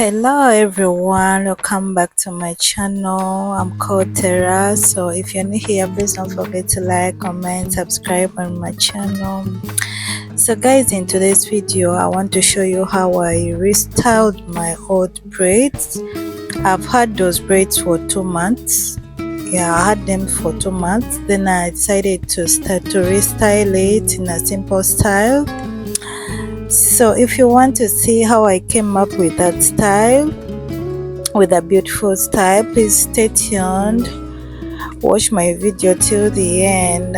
Hello everyone, welcome back to my channel. I'm called Tara. So if you're new here, please don't forget to like, comment, subscribe on my channel. So guys, in today's video I want to show you how I restyled my old braids. I've had those braids for 2 months. Yeah, I had them for 2 months. Then I decided to start to restyle it in a simple style. So if you want to see how I came up with that style, with a beautiful style, please stay tuned, watch my video till the end.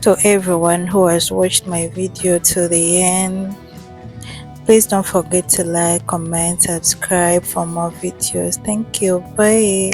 to everyone who has watched my video to the end. Please don't forget to like, comment, subscribe for more videos. Thank you. Bye.